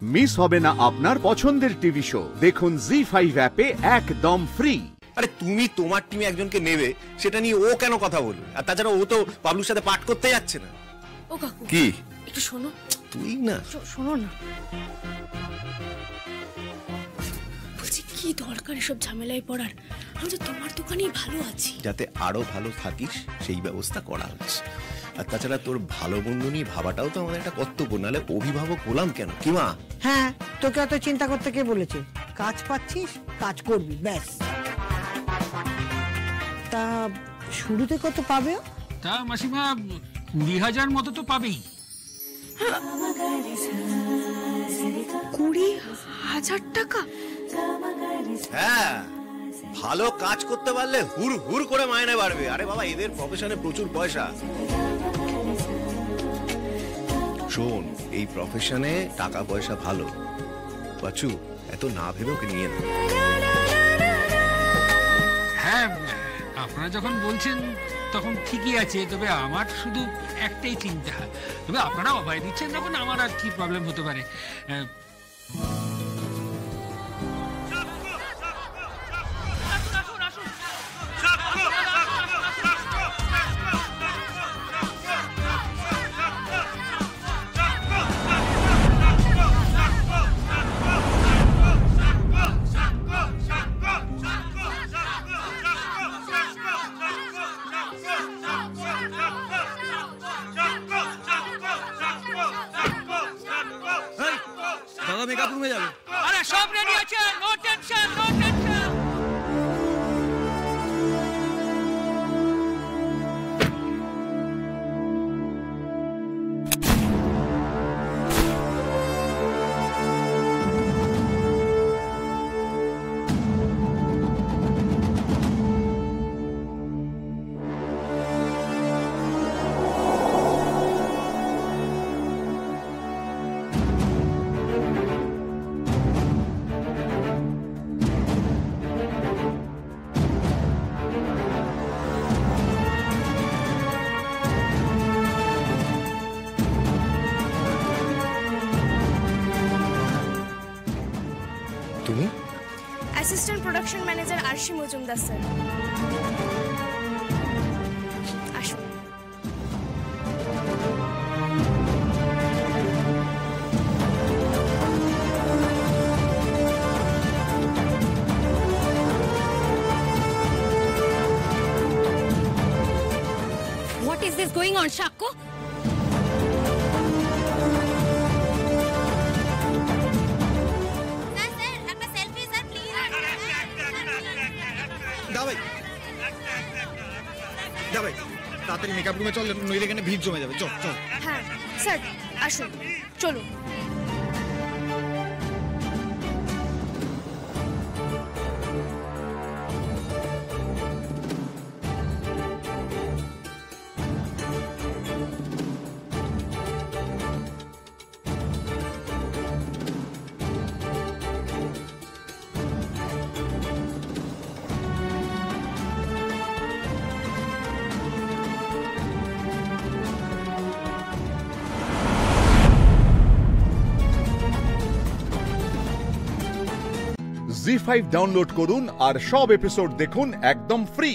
Miss হবে না আপনার পছন্দের টিভি শো। দেখুন জি5 অ্যাপে একদম ফ্রি। আরে তুমি তোমার টিমে একজনকে নেবে, সেটা নিয়ে ও কেন কথা বলবে? আর তাছাড়া ও তো বাবলুর সাথে পাঠ করতে যাচ্ছে না। ও কাকু, কি একটু শোনো। তুই না শোনো না, বলছি কি দরকার এসব ঝামেলায় পড়ার? আমি তো তোমার দোকানেই ভালো আছি। যাতে আরো ভালো থাকিস সেই ব্যবস্থা করা হচ্ছে। আর তাছাড়া তোর ভালো বন্ধু নিয়ে ভাবাটাও তো আমাদের একটা কর্তব্য, নাহলে অভিভাবক হলাম কেন? কি মা? হ্যাঁ, তোকে অত চিন্তা করতে কে বলেছে? কাজ পাচ্ছিস, কাজ করবি, ব্যাস। তা শুরুতে কত পাবে? তা মাসিমা 20,000 মতো তো পাবেই। 20,000 টাকা? হ্যাঁ, ভালো কাজ করতে পারলে হুর হুর করে মাইনে বাড়বে। আরে বাবা, এদের প্রফেশনে প্রচুর পয়সা। শোন, এই প্রফেশনে টাকা পয়সা ভালো। বাচু, এত না ভেবে ওকে নিয়ে না। হ্যাঁ, আপনারা যখন বলছেন তখন ঠিকই আছে, তবে আমার শুধু একটাই চিন্তা, তবে আপনারা অভয় দিচ্ছেন তখন আমার আর কি প্রবলেম হতে পারে। দাদা মেকআপ রুমে যাবে। আরে সব রেডি আছে, নো টেনশন, নো টেনশন। তুমি? অ্যাসিস্ট্যান্ট প্রোডাকশন ম্যানেজার আরশি মজুমদার স্যার। আসুন। What is this going on, Shakko? তাড়াতাড়ি মেকআপ রুমে চল, নইলে এখানে ভিড় জমে যাবে। চল চল। হ্যাঁ স্যার, আসুন, চলুন। জি5 ডাউনলোড করুন আর সব এপিসোড দেখুন একদম ফ্রি।